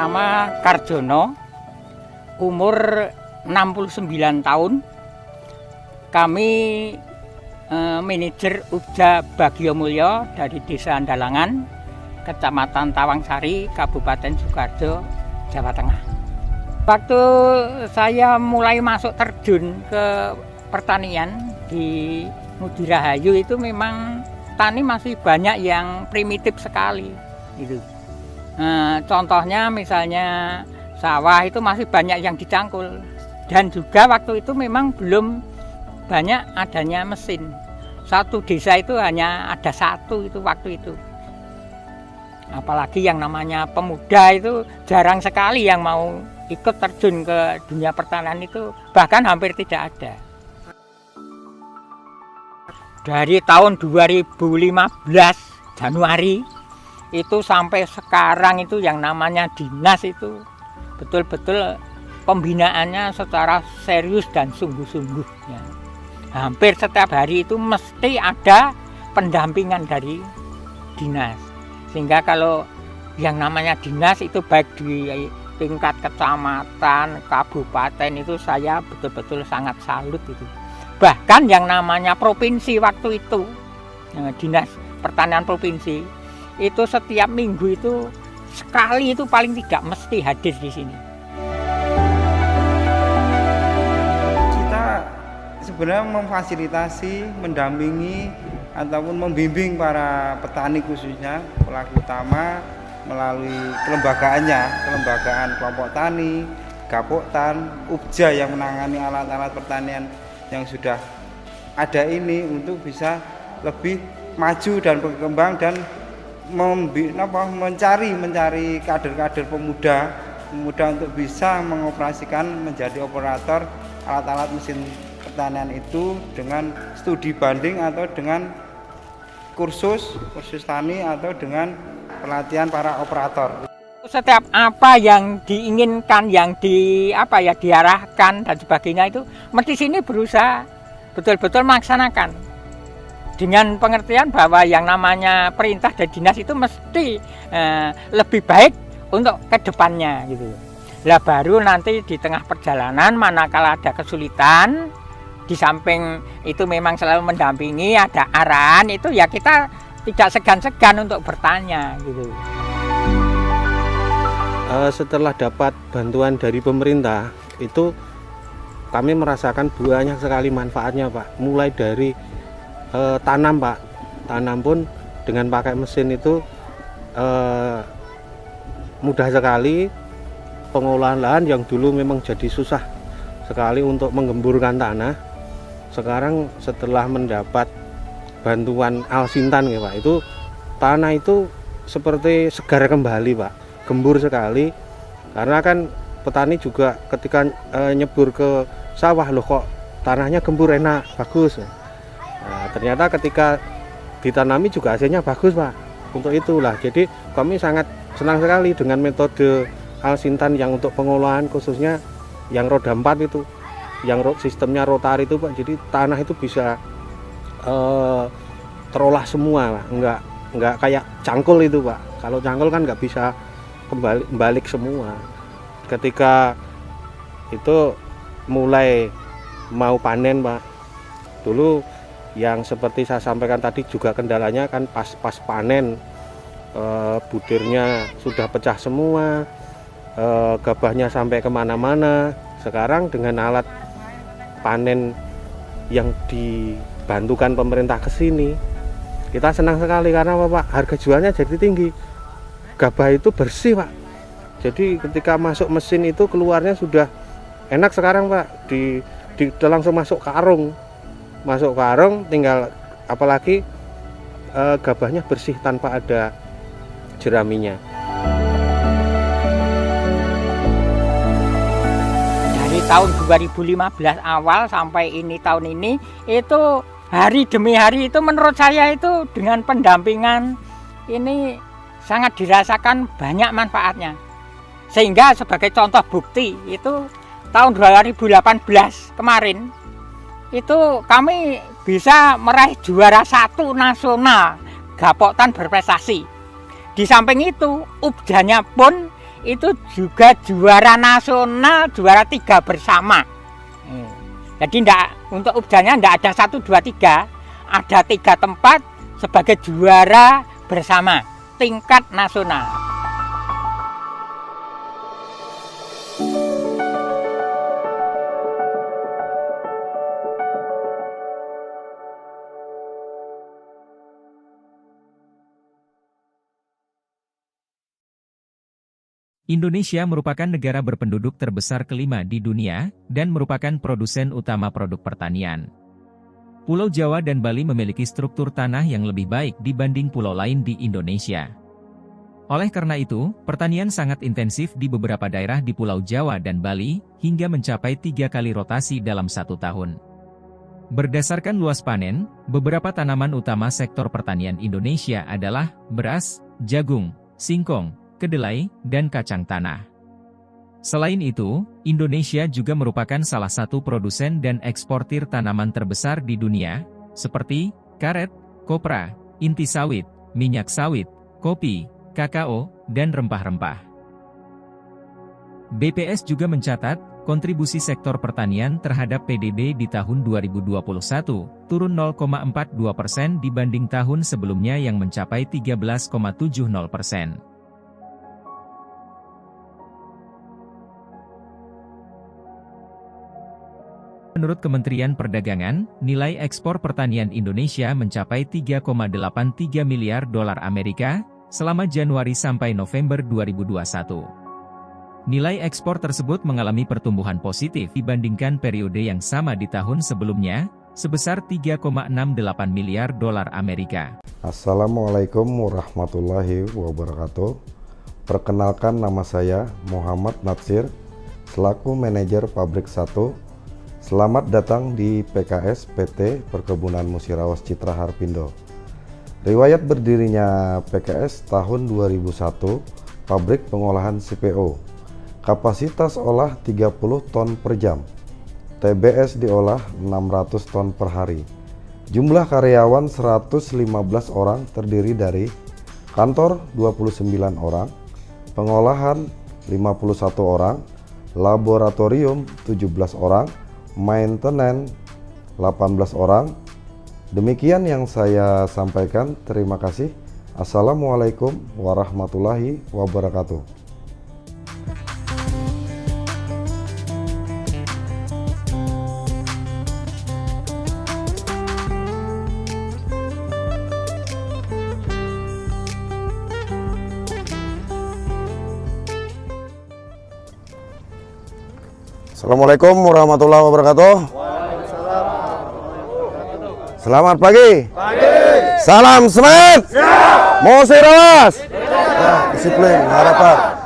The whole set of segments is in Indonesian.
nama Karjono, umur 69 tahun. Kami manajer Ubja Bagio Mulyo dari Desa Andalangan, Kecamatan Tawangsari, Kabupaten Sukoharjo, Jawa Tengah. Waktu saya mulai masuk terjun ke pertanian di Ngudi Rahayu itu memang tani masih banyak yang primitif sekali gitu. Contohnya misalnya sawah itu masih banyak yang dicangkul, dan juga waktu itu memang belum banyak adanya mesin. Satu desa itu hanya ada satu itu waktu itu. Apalagi yang namanya pemuda itu jarang sekali yang mau ikut terjun ke dunia pertanian, itu bahkan hampir tidak ada. Dari tahun 2015 Januari itu sampai sekarang itu yang namanya dinas itu betul-betul pembinaannya secara serius dan sungguh-sungguh ya. Hampir setiap hari itu mesti ada pendampingan dari dinas, sehingga kalau yang namanya dinas itu baik di tingkat kecamatan, kabupaten itu saya betul-betul sangat salut itu. Bahkan yang namanya provinsi waktu itu, dinas pertanian provinsi itu setiap minggu itu sekali itu paling tidak mesti hadir di sini. Kita sebenarnya memfasilitasi, mendampingi ataupun membimbing para petani khususnya pelaku utama melalui kelembagaannya, kelembagaan kelompok tani, Gapoktan, Ubja yang menangani alat-alat pertanian yang sudah ada ini untuk bisa lebih maju dan berkembang dan mencari kader-kader pemuda untuk bisa mengoperasikan menjadi operator alat-alat mesin pertanian itu dengan studi banding atau dengan kursus tani atau dengan pelatihan para operator. Setiap apa yang diinginkan, yang diarahkan dan sebagainya itu mesti sini berusaha betul-betul melaksanakan. Dengan pengertian bahwa yang namanya perintah dari dinas itu mesti lebih baik untuk kedepannya gitu. Lah baru nanti di tengah perjalanan manakala ada kesulitan, di samping itu memang selalu mendampingi, ada arahan itu ya kita tidak segan-segan untuk bertanya gitu. Setelah dapat bantuan dari pemerintah itu kami merasakan banyak sekali manfaatnya Pak. Mulai dari tanam Pak, tanam pun dengan pakai mesin itu mudah sekali. Pengolahan lahan yang dulu memang jadi susah sekali untuk menggemburkan tanah, sekarang setelah mendapat bantuan Alsintan ya Pak, itu tanah itu seperti segar kembali Pak, gembur sekali. Karena kan petani juga ketika nyebur ke sawah, loh kok tanahnya gembur, enak, bagus. Nah, ternyata ketika ditanami juga hasilnya bagus Pak. Untuk itulah jadi kami sangat senang sekali dengan metode Alsintan yang untuk pengolahan, khususnya yang roda 4 itu, yang sistemnya rotari itu Pak. Jadi tanah itu bisa terolah semua Pak. Enggak kayak cangkul itu Pak. Kalau cangkul kan nggak bisa balik semua. Ketika itu mulai mau panen Pak, dulu yang seperti saya sampaikan tadi juga kendalanya kan pas panen budirnya sudah pecah semua, gabahnya sampai kemana-mana. Sekarang dengan alat panen yang dibantukan pemerintah ke sini, kita senang sekali karena apa Pak? Harga jualnya jadi tinggi, gabah itu bersih Pak. Jadi ketika masuk mesin itu keluarnya sudah enak sekarang Pak, langsung masuk karung. Masuk karung tinggal apalagi gabahnya bersih tanpa ada jeraminya. Dari tahun 2015 awal sampai ini tahun ini itu hari demi hari itu menurut saya itu dengan pendampingan ini sangat dirasakan banyak manfaatnya. Sehingga sebagai contoh bukti itu tahun 2018 kemarin itu kami bisa meraih juara 1 nasional Gapoktan berprestasi. Di samping itu Ubjanya pun itu juga juara nasional, juara 3 bersama. Jadi untuk UPJAnya enggak ada 1, 2, 3, ada 3 tempat sebagai juara bersama tingkat nasional. Indonesia merupakan negara berpenduduk terbesar kelima di dunia, dan merupakan produsen utama produk pertanian. Pulau Jawa dan Bali memiliki struktur tanah yang lebih baik dibanding pulau lain di Indonesia. Oleh karena itu, pertanian sangat intensif di beberapa daerah di Pulau Jawa dan Bali, hingga mencapai 3 kali rotasi dalam 1 tahun. Berdasarkan luas panen, beberapa tanaman utama sektor pertanian Indonesia adalah beras, jagung, singkong, kedelai, dan kacang tanah. Selain itu, Indonesia juga merupakan salah satu produsen dan eksportir tanaman terbesar di dunia, seperti karet, kopra, inti sawit, minyak sawit, kopi, kakao, dan rempah-rempah. BPS juga mencatat, kontribusi sektor pertanian terhadap PDB di tahun 2021 turun 0,42% dibanding tahun sebelumnya yang mencapai 13,70%. Menurut Kementerian Perdagangan, nilai ekspor pertanian Indonesia mencapai 3,83 miliar dolar Amerika selama Januari sampai November 2021. Nilai ekspor tersebut mengalami pertumbuhan positif dibandingkan periode yang sama di tahun sebelumnya, sebesar 3,68 miliar dolar Amerika. Assalamualaikum warahmatullahi wabarakatuh. Perkenalkan, nama saya Muhammad Natsir, selaku manajer Pabrik 1. Selamat datang di PKS PT Perkebunan Musirawas Citra Harpindo. Riwayat berdirinya PKS tahun 2001, pabrik pengolahan CPO. Kapasitas olah 30 ton per jam. TBS diolah 600 ton per hari. Jumlah karyawan 115 orang terdiri dari kantor 29 orang, pengolahan 51 orang, laboratorium 17 orang, maintenance 18 orang. Demikian yang saya sampaikan. Terima kasih. Assalamualaikum warahmatullahi wabarakatuh. Assalamualaikum warahmatullahi wabarakatuh. Selamat pagi. Salam semangat. Musirawas. Disiplin, harapan.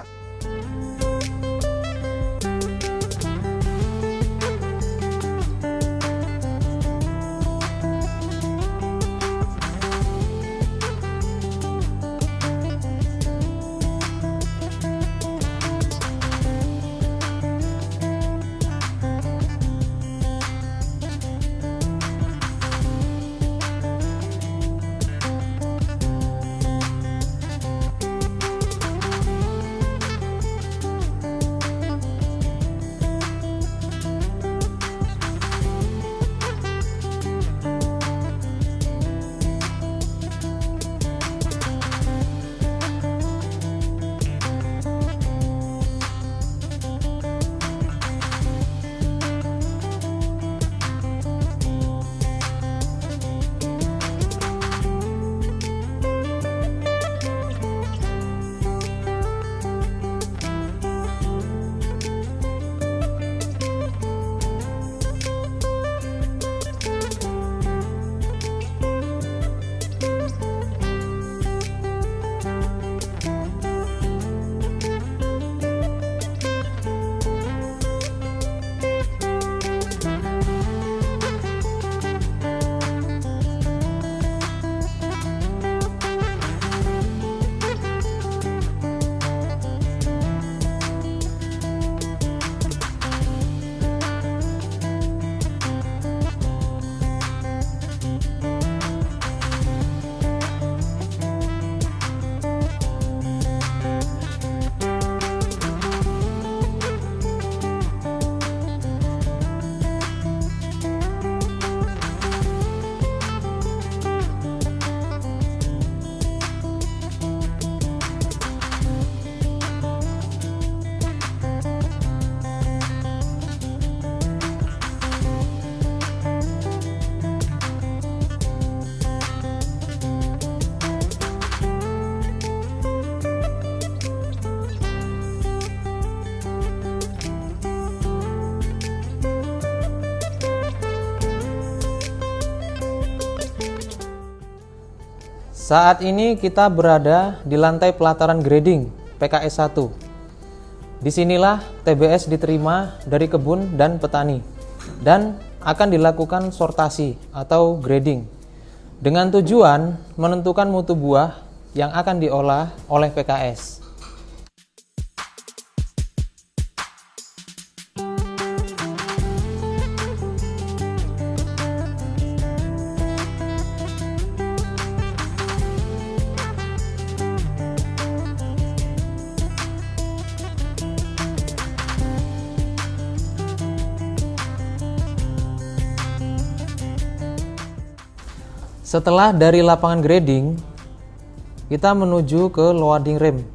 Saat ini kita berada di lantai pelataran grading PKS 1. Disinilah TBS diterima dari kebun dan petani dan akan dilakukan sortasi atau grading dengan tujuan menentukan mutu buah yang akan diolah oleh PKS. Setelah dari lapangan grading, kita menuju ke loading rim.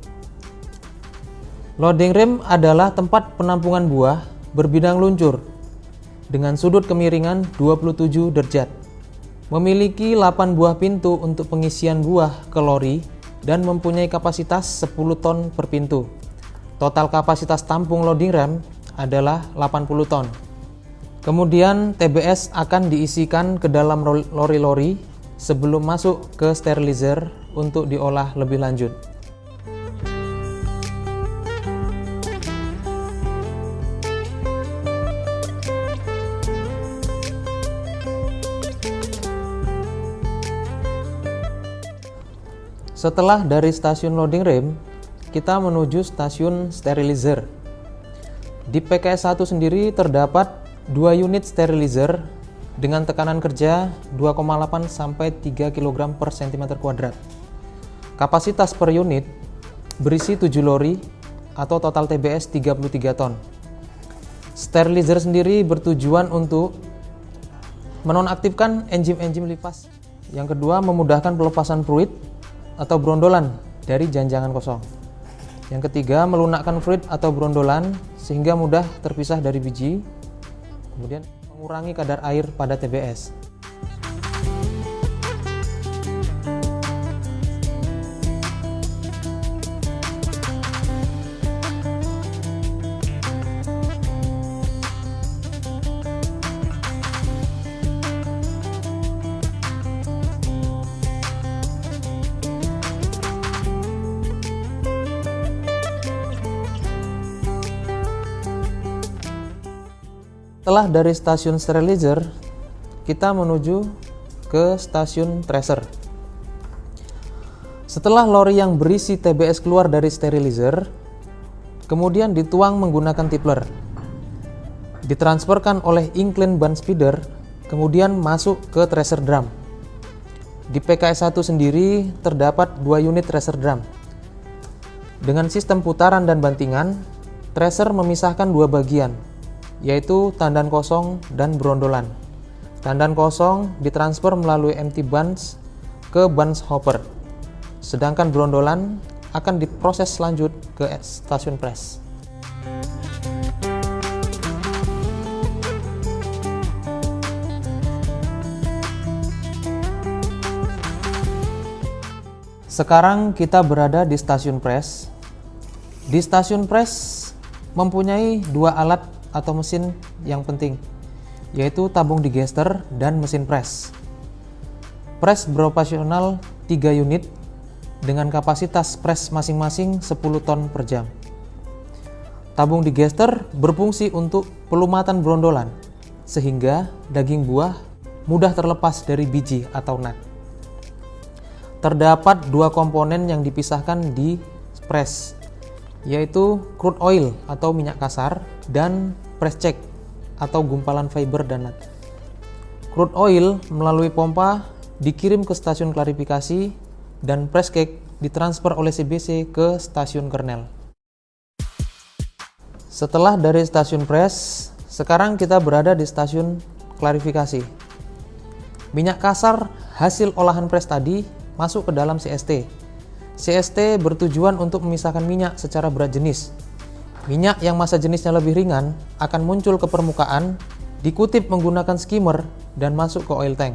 Loading rim adalah tempat penampungan buah berbidang luncur dengan sudut kemiringan 27 derajat. Memiliki 8 buah pintu untuk pengisian buah ke lori dan mempunyai kapasitas 10 ton per pintu. Total kapasitas tampung loading rim adalah 80 ton. Kemudian TBS akan diisikan ke dalam lori-lori sebelum masuk ke sterilizer untuk diolah lebih lanjut. Setelah dari stasiun loading rim, kita menuju stasiun sterilizer. Di PKS 1 sendiri terdapat 2 unit sterilizer dengan tekanan kerja 2,8 sampai 3 kg per cm². Kapasitas per unit berisi 7 lori atau total TBS 33 ton. Sterilizer sendiri bertujuan untuk menonaktifkan enzim-enzim lipas. Yang kedua, memudahkan pelepasan fluid atau brondolan dari janjangan kosong. Yang ketiga, melunakkan fluid atau brondolan sehingga mudah terpisah dari biji. Kemudian mengurangi kadar air pada TBS. Setelah dari stasiun sterilizer, kita menuju ke stasiun tracer. Setelah lori yang berisi TBS keluar dari sterilizer, kemudian dituang menggunakan tipler, ditransferkan oleh incline band speeder, kemudian masuk ke tracer drum. Di PKS 1 sendiri terdapat 2 unit tracer drum. Dengan sistem putaran dan bantingan, tracer memisahkan 2 bagian, yaitu tandan kosong dan brondolan. Tandan kosong ditransfer melalui empty bunch ke bunch hopper, sedangkan brondolan akan diproses lanjut ke stasiun press. Sekarang kita berada di stasiun press. Di stasiun press mempunyai 2 alat atau mesin yang penting, yaitu tabung digester dan mesin press. Press beroperasional 3 unit dengan kapasitas press masing-masing 10 ton per jam. Tabung digester berfungsi untuk pelumatan brondolan, sehingga daging buah mudah terlepas dari biji atau nut. Terdapat 2 komponen yang dipisahkan di press, yaitu crude oil atau minyak kasar dan press check atau gumpalan fiber dan nut. Crude oil melalui pompa dikirim ke stasiun klarifikasi dan press cake ditransfer oleh CBC ke stasiun kernel. Setelah dari stasiun press, sekarang kita berada di stasiun klarifikasi. Minyak kasar hasil olahan press tadi masuk ke dalam CST. CST bertujuan untuk memisahkan minyak secara berat jenis. Minyak yang massa jenisnya lebih ringan akan muncul ke permukaan, dikutip menggunakan skimmer dan masuk ke oil tank.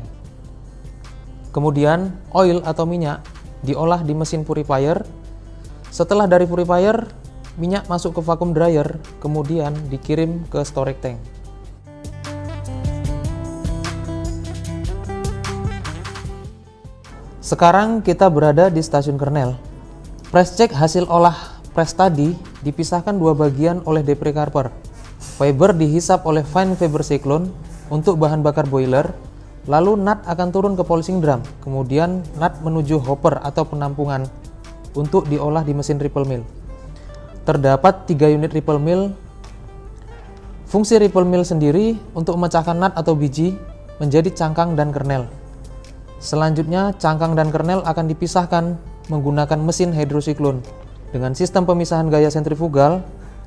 Kemudian oil atau minyak diolah di mesin purifier. Setelah dari purifier, minyak masuk ke vacuum dryer, kemudian dikirim ke storage tank. Sekarang kita berada di stasiun kernel. Press check hasil olah press tadi dipisahkan dua bagian oleh deprecarper. Fiber dihisap oleh fine fiber cyclone untuk bahan bakar boiler, lalu nut akan turun ke polishing drum, kemudian nut menuju hopper atau penampungan untuk diolah di mesin ripple mill. Terdapat 3 unit ripple mill. Fungsi ripple mill sendiri untuk memecahkan nut atau biji menjadi cangkang dan kernel. Selanjutnya, cangkang dan kernel akan dipisahkan menggunakan mesin hydrocyclone. Dengan sistem pemisahan gaya sentrifugal,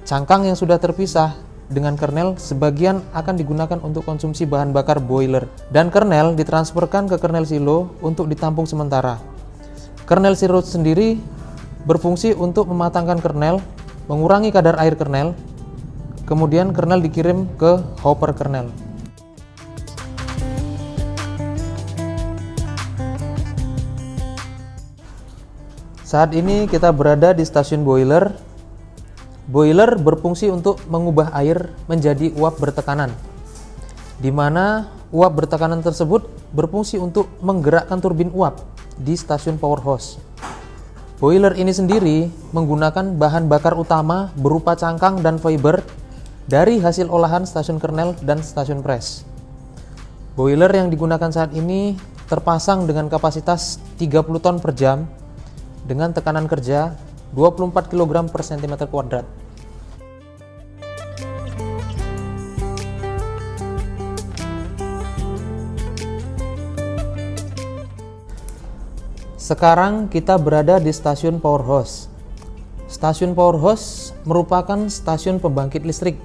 cangkang yang sudah terpisah dengan kernel sebagian akan digunakan untuk konsumsi bahan bakar boiler, dan kernel ditransferkan ke kernel silo untuk ditampung sementara. Kernel silo sendiri berfungsi untuk mematangkan kernel, mengurangi kadar air kernel, kemudian kernel dikirim ke hopper kernel. Saat ini kita berada di stasiun boiler. Boiler berfungsi untuk mengubah air menjadi uap bertekanan, di mana uap bertekanan tersebut berfungsi untuk menggerakkan turbin uap di stasiun power hose. Boiler ini sendiri menggunakan bahan bakar utama berupa cangkang dan fiber dari hasil olahan stasiun kernel dan stasiun press. Boiler yang digunakan saat ini terpasang dengan kapasitas 30 ton per jam dengan tekanan kerja 24 kg per cm kuadrat. Sekarang kita berada di stasiun power hose. Stasiun power hose merupakan stasiun pembangkit listrik,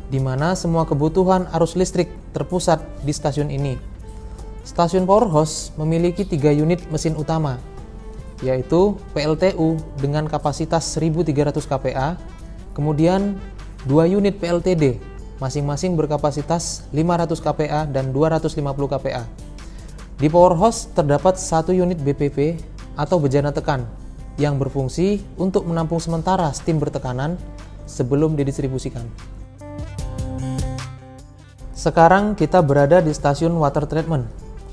di mana semua kebutuhan arus listrik terpusat di stasiun ini. Stasiun power hose memiliki 3 unit mesin utama, yaitu PLTU dengan kapasitas 1300 kPa, kemudian 2 unit PLTD, masing-masing berkapasitas 500 kPa dan 250 kPa. Di power hose terdapat 1 unit BPP atau bejana tekan yang berfungsi untuk menampung sementara steam bertekanan sebelum didistribusikan. Sekarang kita berada di stasiun water treatment.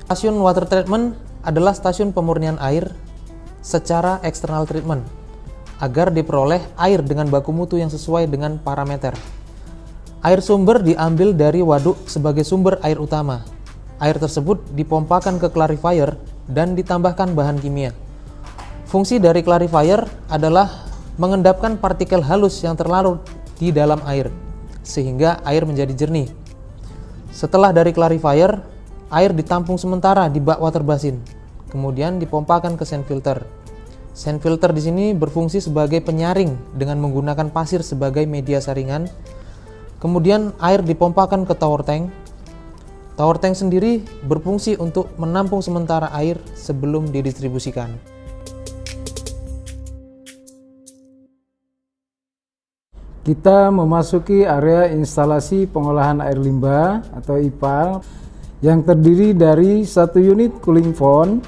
Stasiun water treatment adalah stasiun pemurnian air secara external treatment agar diperoleh air dengan baku mutu yang sesuai dengan parameter. Air sumber diambil dari waduk sebagai sumber air utama. Air tersebut dipompakan ke clarifier dan ditambahkan bahan kimia. Fungsi dari clarifier adalah mengendapkan partikel halus yang terlarut di dalam air sehingga air menjadi jernih. Setelah dari clarifier, air ditampung sementara di bak water basin, kemudian dipompakan ke sand filter. Sand filter di sini berfungsi sebagai penyaring dengan menggunakan pasir sebagai media saringan. Kemudian air dipompakan ke tower tank. Tower tank sendiri berfungsi untuk menampung sementara air sebelum didistribusikan. Kita memasuki area instalasi pengolahan air limbah atau IPAL yang terdiri dari 1 unit cooling pond,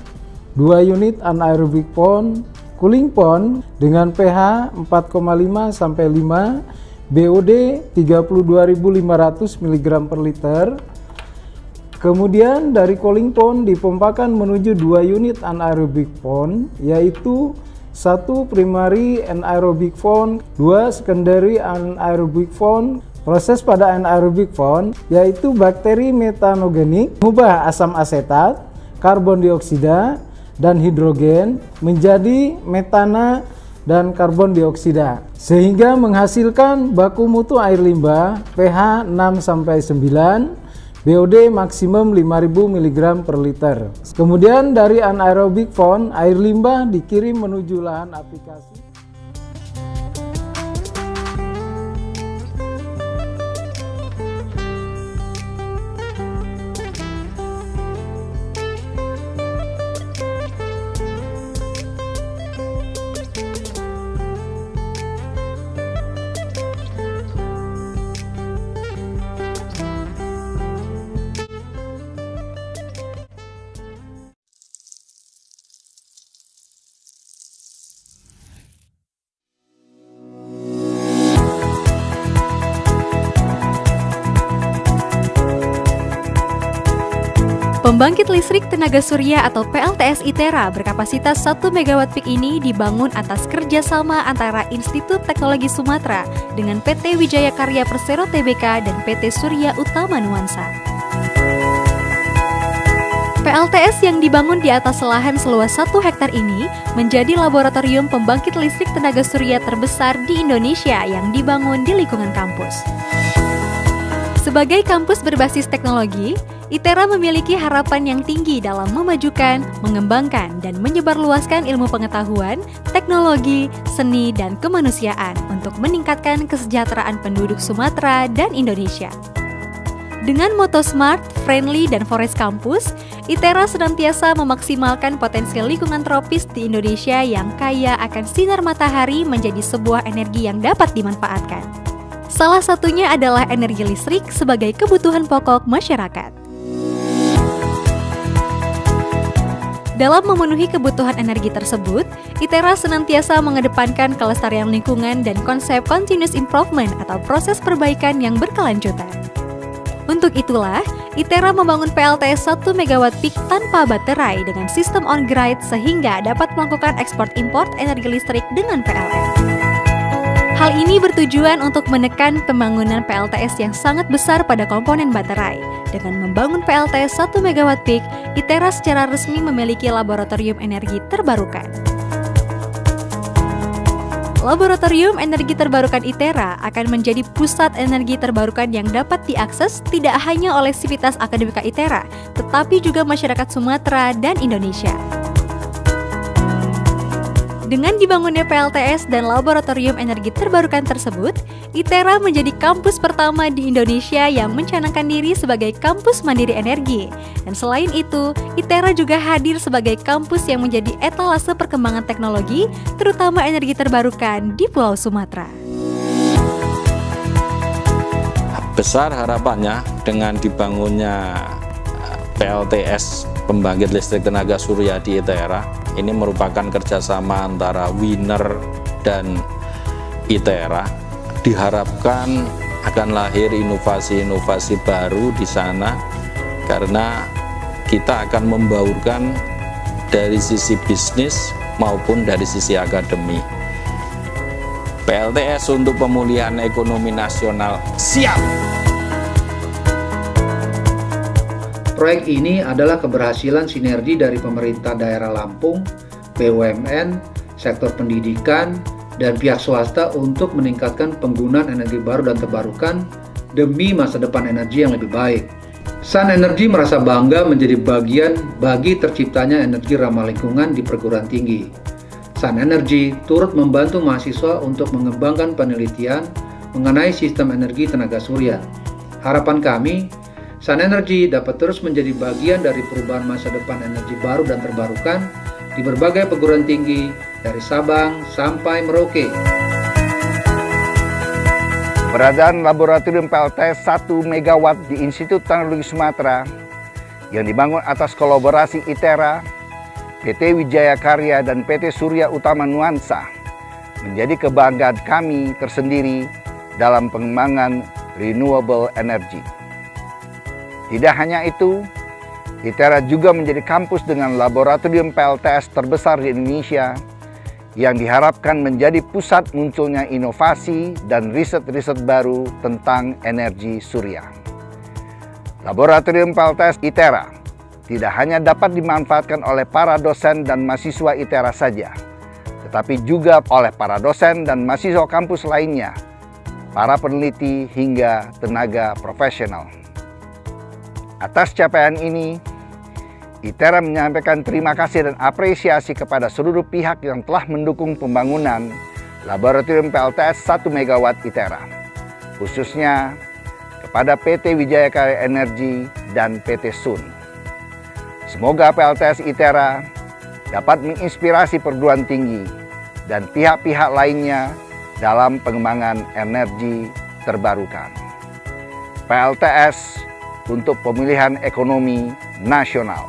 2 unit anaerobic pond, cooling pond dengan pH 4,5 sampai 5, BOD 32.500 mg per liter. Kemudian dari cooling pond dipompakan menuju 2 unit anaerobic pond, yaitu 1 primary anaerobic pond, 2 secondary anaerobic pond. Proses pada anaerobic pond yaitu bakteri metanogenik mengubah asam asetat, karbon dioksida, dan hidrogen menjadi metana dan karbon dioksida sehingga menghasilkan baku mutu air limbah pH 6 sampai 9, BOD maksimum 5000 mg per liter. Kemudian dari anaerobic pond, air limbah dikirim menuju lahan aplikasi. Pembangkit listrik tenaga surya atau PLTS ITERA berkapasitas 1 MW peak ini dibangun atas kerjasama antara Institut Teknologi Sumatera dengan PT Wijaya Karya Persero Tbk dan PT Surya Utama Nuansa. PLTS yang dibangun di atas lahan seluas 1 hektar ini menjadi laboratorium pembangkit listrik tenaga surya terbesar di Indonesia yang dibangun di lingkungan kampus. Sebagai kampus berbasis teknologi, ITERA memiliki harapan yang tinggi dalam memajukan, mengembangkan, dan menyebarluaskan ilmu pengetahuan, teknologi, seni, dan kemanusiaan untuk meningkatkan kesejahteraan penduduk Sumatera dan Indonesia. Dengan moto Smart, Friendly, dan Forest Campus, ITERA senantiasa memaksimalkan potensi lingkungan tropis di Indonesia yang kaya akan sinar matahari menjadi sebuah energi yang dapat dimanfaatkan. Salah satunya adalah energi listrik sebagai kebutuhan pokok masyarakat. Dalam memenuhi kebutuhan energi tersebut, ITERA senantiasa mengedepankan kelestarian lingkungan dan konsep continuous improvement atau proses perbaikan yang berkelanjutan. Untuk itulah, ITERA membangun PLTS 1 MW peak tanpa baterai dengan sistem on-grid sehingga dapat melakukan ekspor-import energi listrik dengan PLN. Hal ini bertujuan untuk menekan pembangunan PLTS yang sangat besar pada komponen baterai. Dengan membangun PLTS 1 MW peak, ITERA secara resmi memiliki laboratorium energi terbarukan. Laboratorium Energi Terbarukan ITERA akan menjadi pusat energi terbarukan yang dapat diakses tidak hanya oleh sivitas akademika ITERA, tetapi juga masyarakat Sumatera dan Indonesia. Dengan dibangunnya PLTS dan Laboratorium Energi Terbarukan tersebut, ITERA menjadi kampus pertama di Indonesia yang mencanangkan diri sebagai kampus mandiri energi. Dan selain itu, ITERA juga hadir sebagai kampus yang menjadi etalase perkembangan teknologi, terutama energi terbarukan di Pulau Sumatera. Besar harapannya dengan dibangunnya PLTS pembangkit listrik tenaga surya di ITERA. Ini merupakan kerjasama antara Winner dan ITERA. Diharapkan akan lahir inovasi-inovasi baru di sana karena kita akan membaurkan dari sisi bisnis maupun dari sisi akademi. PLTS untuk pemulihan ekonomi nasional siap! Proyek ini adalah keberhasilan sinergi dari pemerintah daerah Lampung, BUMN, sektor pendidikan, dan pihak swasta untuk meningkatkan penggunaan energi baru dan terbarukan demi masa depan energi yang lebih baik. Sun Energy merasa bangga menjadi bagian bagi terciptanya energi ramah lingkungan di perguruan tinggi. Sun Energy turut membantu mahasiswa untuk mengembangkan penelitian mengenai sistem energi tenaga surya. Harapan kami, Sun Energy dapat terus menjadi bagian dari perubahan masa depan energi baru dan terbarukan di berbagai perguruan tinggi dari Sabang sampai Merauke. Keberadaan Laboratorium PLTS 1 MW di Institut Teknologi Sumatera yang dibangun atas kolaborasi ITERA, PT Wijaya Karya, dan PT Surya Utama Nuansa menjadi kebanggaan kami tersendiri dalam pengembangan renewable energy. Tidak hanya itu, ITERA juga menjadi kampus dengan laboratorium PLTS terbesar di Indonesia yang diharapkan menjadi pusat munculnya inovasi dan riset-riset baru tentang energi surya. Laboratorium PLTS ITERA tidak hanya dapat dimanfaatkan oleh para dosen dan mahasiswa ITERA saja, tetapi juga oleh para dosen dan mahasiswa kampus lainnya, para peneliti hingga tenaga profesional. Atas capaian ini, ITERA menyampaikan terima kasih dan apresiasi kepada seluruh pihak yang telah mendukung pembangunan Laboratorium PLTS 1 MW ITERA, khususnya kepada PT Wijaya Karya Energi dan PT Sun. Semoga PLTS ITERA dapat menginspirasi perguruan tinggi dan pihak-pihak lainnya dalam pengembangan energi terbarukan. PLTS untuk pemulihan ekonomi nasional.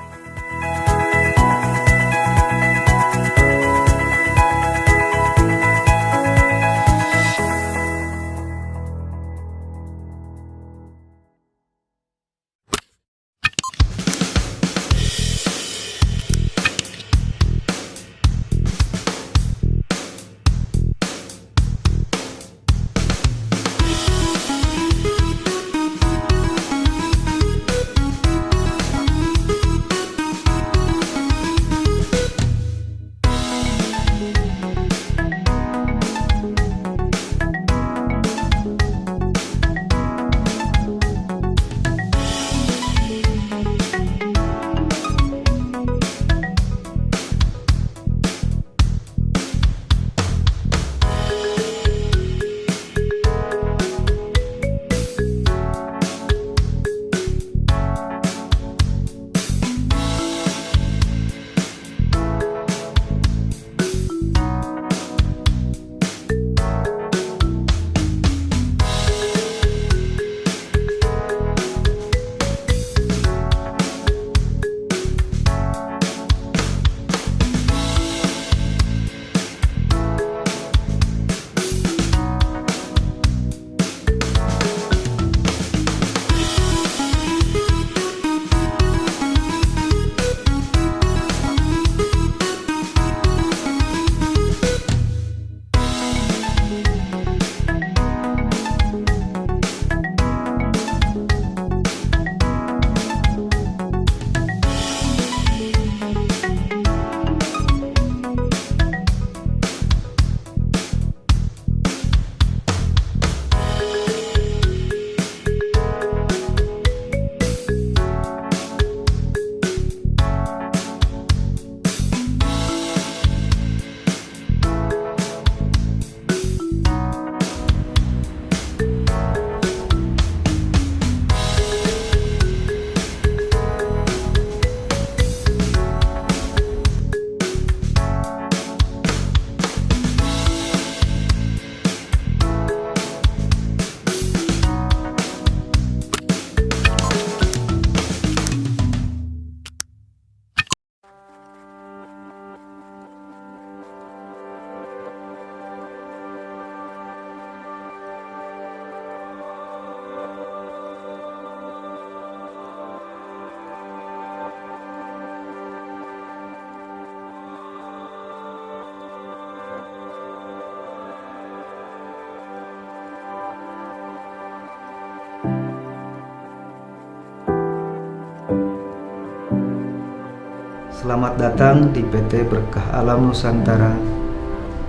Selamat datang di PT Berkah Alam Nusantara.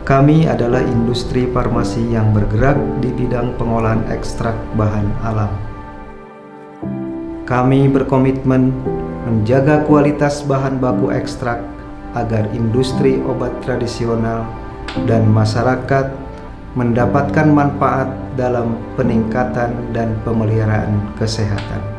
Kami adalah industri farmasi yang bergerak di bidang pengolahan ekstrak bahan alam. Kami berkomitmen menjaga kualitas bahan baku ekstrak agar industri obat tradisional dan masyarakat mendapatkan manfaat dalam peningkatan dan pemeliharaan kesehatan.